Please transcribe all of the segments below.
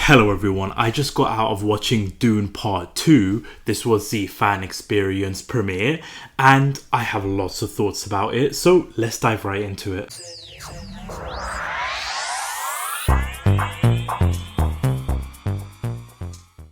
Hello everyone, I just got out of watching Dune Part 2. This was the fan experience premiere and I have lots of thoughts about it, so let's dive right into it.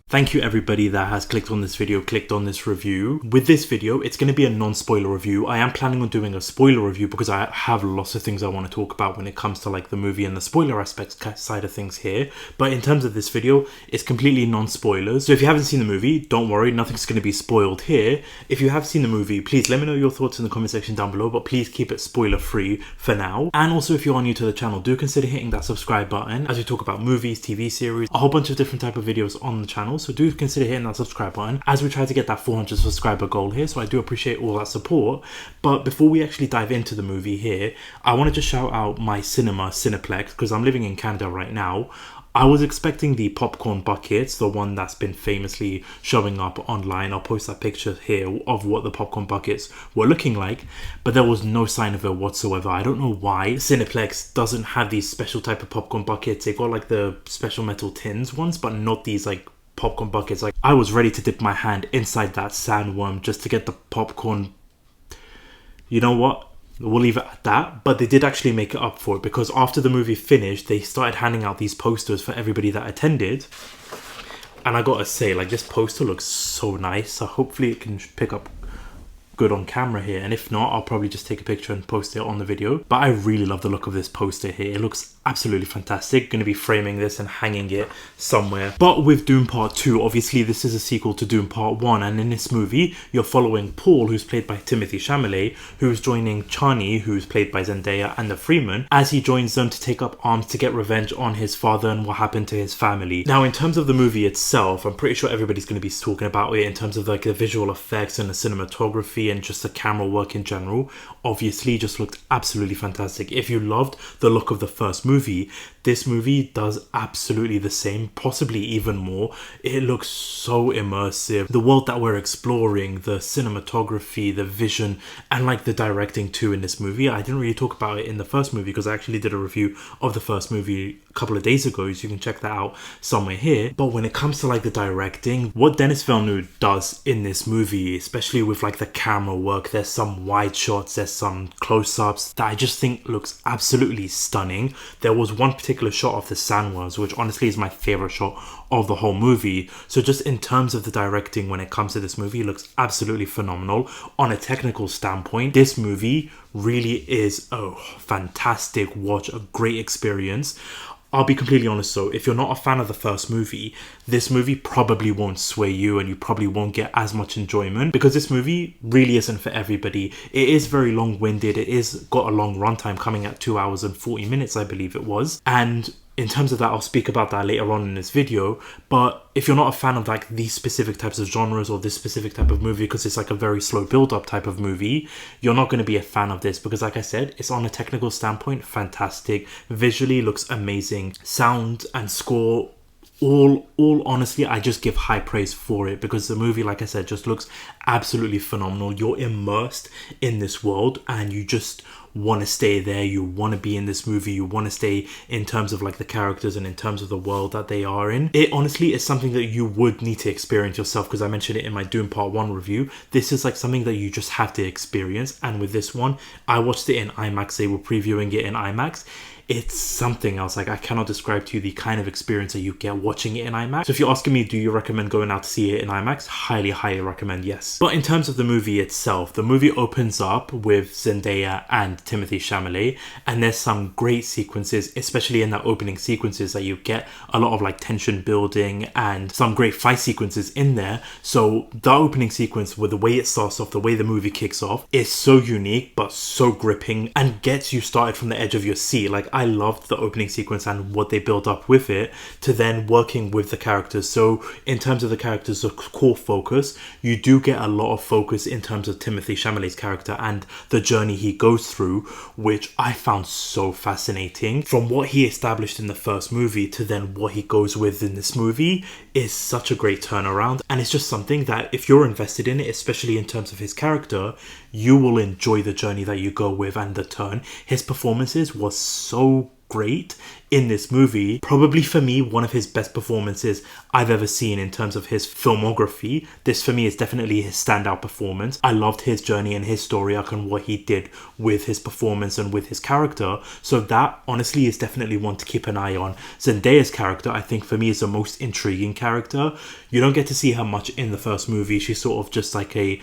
Thank you everybody that has clicked on this video, clicked on this review. With this video, it's going to be a non-spoiler review. I am planning on doing a spoiler review because I have lots of things I want to talk about when it comes to like the movie and the spoiler aspects side of things here. But in terms of this video, it's completely non-spoilers. So if you haven't seen the movie, don't worry, nothing's going to be spoiled here. If you have seen the movie, please let me know your thoughts in the comment section down below, but please keep it spoiler free for now. And also if you are new to the channel, do consider hitting that subscribe button as we talk about movies, TV series, a whole bunch of different type of videos on the channel. So do consider hitting that subscribe button as we try to get that 400 subscriber goal here. So I do appreciate all that support. But before we actually dive into the movie here, I want to just shout out my Cineplex, because I'm living in Canada right now. I was expecting the popcorn buckets, the one that's been famously showing up online. I'll post that picture here of what the popcorn buckets were looking like, but there was no sign of it whatsoever. I don't know why Cineplex doesn't have these special type of popcorn buckets. They got like the special metal tins ones, but not these like popcorn buckets. Like, I was ready to dip my hand inside that sandworm just to get the popcorn. You know what? We'll leave it at that. But they did actually make it up for it, because after the movie finished, they started handing out these posters for everybody that attended. And I gotta say, like, this poster looks so nice. So hopefully it can pick up good on camera here, and if not, I'll probably just take a picture and post it on the video. But I really love the look of this poster here. It looks absolutely fantastic. Gonna be framing this and hanging it somewhere. But with Dune Part 2, obviously this is a sequel to Dune Part 1, and in this movie you're following Paul, who's played by Timothée Chalamet, who's joining Chani, who's played by Zendaya, and the Freeman, as he joins them to take up arms to get revenge on his father and what happened to his family. Now in terms of the movie itself, I'm pretty sure everybody's going to be talking about it in terms of like the visual effects and the cinematography and just the camera work in general. Obviously just looked absolutely fantastic. If you loved the look of the first movie, this movie does absolutely the same, possibly even more. It looks so immersive. The world that we're exploring, the cinematography, the vision, and like the directing too in this movie. I didn't really talk about it in the first movie because I actually did a review of the first movie a couple of days ago, so you can check that out somewhere here. But when it comes to like the directing, what Denis Villeneuve does in this movie, especially with like the camera work, there's some wide shots, there's some close-ups that I just think looks absolutely stunning. There was one particular shot of the sandworms, which honestly is my favorite shot of the whole movie. So just in terms of the directing when it comes to this movie, it looks absolutely phenomenal. On a technical standpoint, this movie really is a fantastic watch, a great experience. I'll be completely honest though, if you're not a fan of the first movie, this movie probably won't sway you and you probably won't get as much enjoyment, because this movie really isn't for everybody. It is very long-winded. It is got a long runtime, coming at 2 hours and 40 minutes, I believe it was. And in terms of that, I'll speak about that later on in this video. But if you're not a fan of like these specific types of genres or this specific type of movie, because it's like a very slow build-up type of movie, you're not going to be a fan of this, because like I said, it's on a technical standpoint fantastic. Visually looks amazing. Sound and score, all honestly, I just give high praise for it, because the movie, like I said, just looks absolutely phenomenal. You're immersed in this world and you just want to stay there. You want to be in this movie. You want to stay in terms of like the characters and in terms of the world that they are in. It honestly is something that you would need to experience yourself, because I mentioned it in my Dune Part 1 review. This is like something that you just have to experience, and with this one, I watched it in IMAX. They were previewing it in IMAX. It's something else. Like, I cannot describe to you the kind of experience that you get watching it in IMAX. So if you're asking me, do you recommend going out to see it in IMAX? Highly recommend, yes. But in terms of the movie itself, the movie opens up with Zendaya and Timothée Chalamet, and there's some great sequences, especially in that opening sequences, that you get a lot of like tension building and some great fight sequences in there. So the opening sequence, with the way it starts off, the way the movie kicks off, is so unique but so gripping and gets you started from the edge of your seat. Like, I loved the opening sequence and what they built up with it, to then working with the characters. So in terms of the characters, the core focus, you do get a lot of focus in terms of Timothée Chalamet's character and the journey he goes through, which I found so fascinating. From what he established in the first movie to then what he goes with in this movie is such a great turnaround, and it's just something that if you're invested in it, especially in terms of his character, you will enjoy the journey that you go with and the turn. His performances was so great in this movie. Probably for me, one of his best performances I've ever seen in terms of his filmography. This for me is definitely his standout performance. I loved his journey and his story arc and what he did with his performance and with his character. So that honestly is definitely one to keep an eye on. Zendaya's character, I think for me, is the most intriguing character. You don't get to see her much in the first movie. She's sort of just like a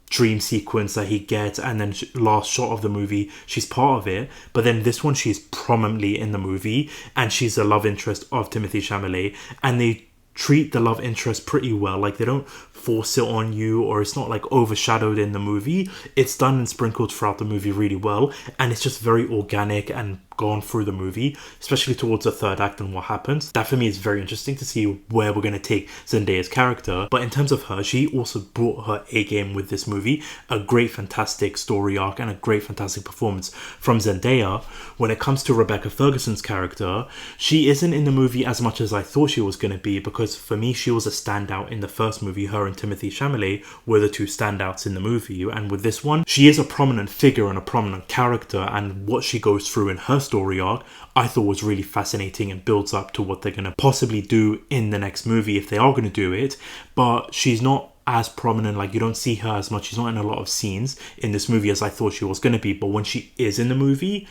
dream sequence that he gets, and then last shot of the movie she's part of it, but then this one she's prominently in the movie, and she's a love interest of Timothée Chalamet, and they treat the love interest pretty well. Like, they don't force it on you, or it's not like overshadowed in the movie. It's done and sprinkled throughout the movie really well, and it's just very organic and gone through the movie, especially towards the third act and what happens. That for me is very interesting to see where we're going to take Zendaya's character. But in terms of her, she also brought her A game with this movie. A great fantastic story arc and a great fantastic performance from Zendaya. When it comes to Rebecca Ferguson's character, she isn't in the movie as much as I thought she was going to be, because for me she was a standout in the first movie. Her and Timothée Chalamet were the two standouts in the movie, and with this one she is a prominent figure and a prominent character, and what she goes through in her story arc I thought was really fascinating and builds up to what they're going to possibly do in the next movie, if they are going to do it. But she's not as prominent, like you don't see her as much. She's not in a lot of scenes in this movie as I thought she was going to be, but when she is in the movie,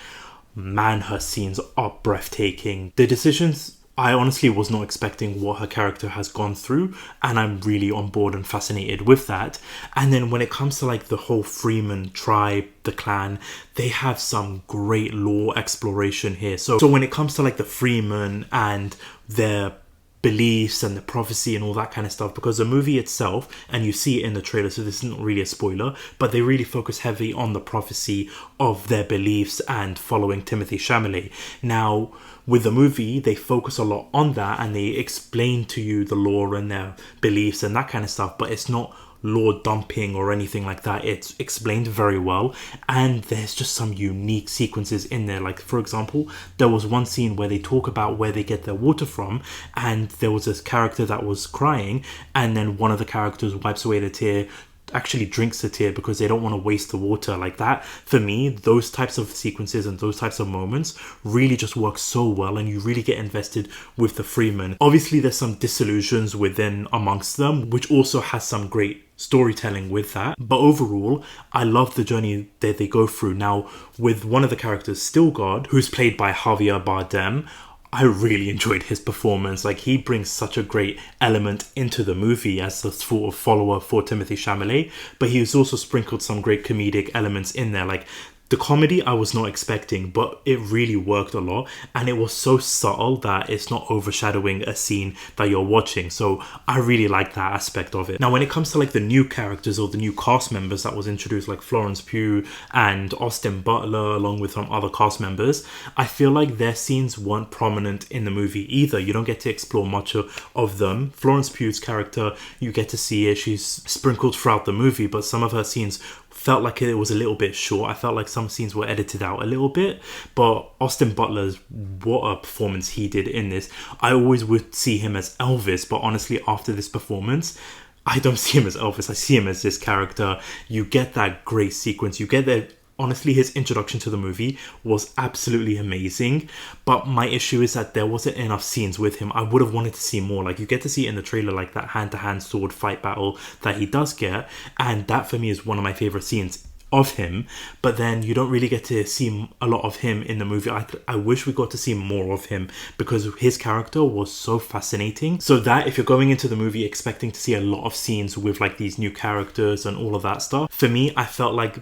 man, her scenes are breathtaking. The decisions, I honestly was not expecting what her character has gone through, and I'm really on board and fascinated with that. And then when it comes to like the whole Freeman tribe, the clan, they have some great lore exploration here. So when it comes to like the Freeman and their beliefs and the prophecy and all that kind of stuff, because the movie itself, and you see it in the trailer, so this isn't really a spoiler, but they really focus heavily on the prophecy of their beliefs and following Timothée Chalamet. Now with the movie they focus a lot on that, and they explain to you the lore and their beliefs and that kind of stuff, but it's not lore dumping or anything like that. It's explained very well, and there's just some unique sequences in there. Like for example, there was one scene where they talk about where they get their water from, and there was this character that was crying, and then one of the characters wipes away the tear, actually drinks the tear because they don't want to waste the water. Like that, for me, those types of sequences and those types of moments really just work so well, and you really get invested with the Freeman. Obviously there's some disillusions within amongst them, which also has some great storytelling with that, but overall I love the journey that they go through. Now with one of the characters, Stilgard, who's played by Javier Bardem, I really enjoyed his performance. Like, he brings such a great element into the movie as a sort of follower for Timothée Chalamet, but he's also sprinkled some great comedic elements in there. Like the comedy I was not expecting, but it really worked a lot, and it was so subtle that it's not overshadowing a scene that you're watching. So I really like that aspect of it. Now when it comes to like the new characters or the new cast members that was introduced, like Florence Pugh and Austin Butler along with some other cast members, I feel like their scenes weren't prominent in the movie either. You don't get to explore much of them. Florence Pugh's character, you get to see it, she's sprinkled throughout the movie, but some of her scenes felt like it was a little bit short. I felt like some scenes were edited out a little bit, but Austin Butler's, what a performance he did in this. I always would see him as Elvis, but honestly after this performance I don't see him as Elvis, I see him as this character. You get that great sequence, you get that. Honestly, his introduction to the movie was absolutely amazing, but my issue is that there wasn't enough scenes with him. I would have wanted to see more. Like, you get to see it in the trailer, like that hand-to-hand sword fight battle that he does get, and that for me is one of my favorite scenes of him, but then you don't really get to see a lot of him in the movie. I wish we got to see more of him because his character was so fascinating. So that if you're going into the movie expecting to see a lot of scenes with like these new characters and all of that stuff, for me, I felt like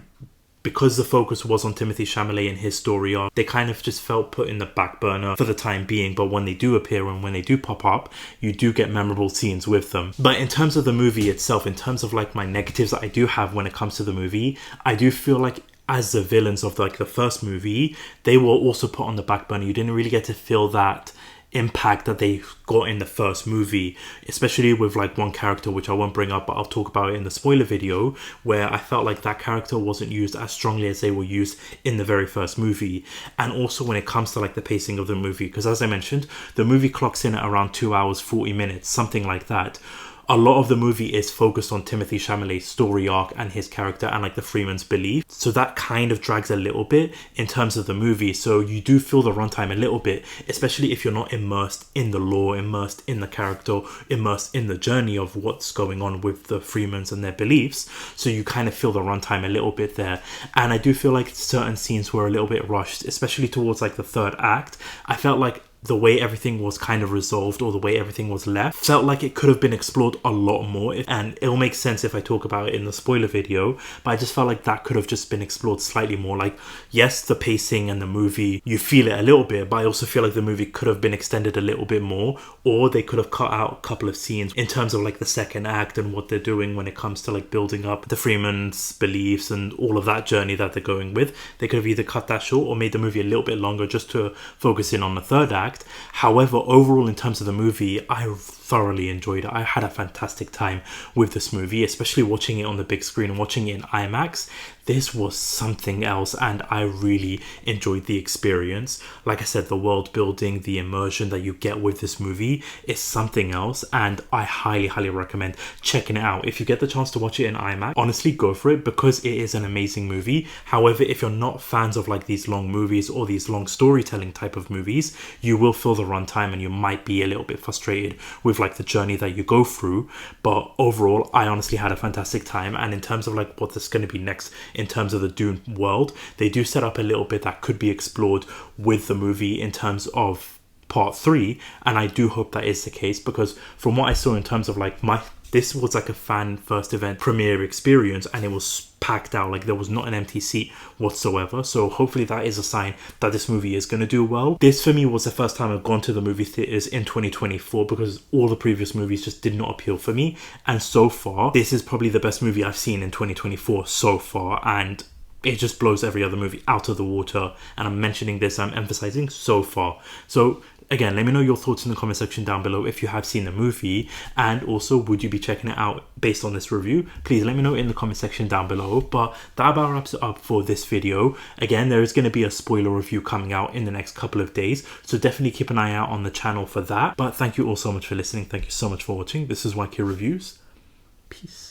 because the focus was on Timothée Chalamet and his story arc, they kind of just felt put in the back burner for the time being. But when they do appear and when they do pop up, you do get memorable scenes with them. But in terms of the movie itself, in terms of like my negatives that I do have when it comes to the movie, I do feel like as the villains of like the first movie, they were also put on the back burner. You didn't really get to feel that impact that they got in the first movie, especially with like one character which I won't bring up, but I'll talk about it in the spoiler video, where I felt like that character wasn't used as strongly as they were used in the very first movie. And also when it comes to like the pacing of the movie, because as I mentioned, the movie clocks in at around 2 hours 40 minutes, something like that. a lot of the movie is focused on Timothée Chalamet's story arc and his character and like the Freeman's belief. So that kind of drags a little bit in terms of the movie. So you do feel the runtime a little bit, especially if you're not immersed in the lore, immersed in the character, immersed in the journey of what's going on with the Freemans and their beliefs. So you kind of feel the runtime a little bit there. And I do feel like certain scenes were a little bit rushed, especially towards like the third act. I felt like the way everything was kind of resolved, or the way everything was left, felt like it could have been explored a lot more. And it'll make sense if I talk about it in the spoiler video, but I just felt like that could have just been explored slightly more. Like, yes, the pacing and the movie, you feel it a little bit, but I also feel like the movie could have been extended a little bit more, or they could have cut out a couple of scenes in terms of like the second act and what they're doing when it comes to like building up the Freeman's beliefs and all of that journey that they're going with. They could have either cut that short or made the movie a little bit longer just to focus in on the third act. However, overall in terms of the movie, I thoroughly enjoyed it. I had a fantastic time with this movie, especially watching it on the big screen and watching it in IMAX. This was something else, and I really enjoyed the experience. Like I said, the world building, the immersion that you get with this movie is something else, and I highly recommend checking it out. If you get the chance to watch it in IMAX, honestly go for it, because it is an amazing movie. However, if you're not fans of like these long movies or these long storytelling type of movies, you will feel the runtime and you might be a little bit frustrated with like the journey that you go through. But overall, I honestly had a fantastic time. And in terms of like what is going to be next in terms of the Dune world, they do set up a little bit that could be explored with the movie in terms of part 3, and I do hope that is the case, because from what I saw in terms of like this was like a fan first event premiere experience, and it was packed out. Like, there was not an empty seat whatsoever. So hopefully that is a sign that this movie is going to do well. This for me was the first time I've gone to the movie theaters in 2024, because all the previous movies just did not appeal for me. And so far, this is probably the best movie I've seen in 2024 so far. And it just blows every other movie out of the water. And I'm mentioning this, I'm emphasizing so far. So again, let me know your thoughts in the comment section down below if you have seen the movie, and also would you be checking it out based on this review? Please let me know in the comment section down below. But that about wraps it up for this video. Again, there is going to be a spoiler review coming out in the next couple of days, so definitely keep an eye out on the channel for that. But thank you all so much for listening. Thank you so much for watching. This is YK Reviews. Peace.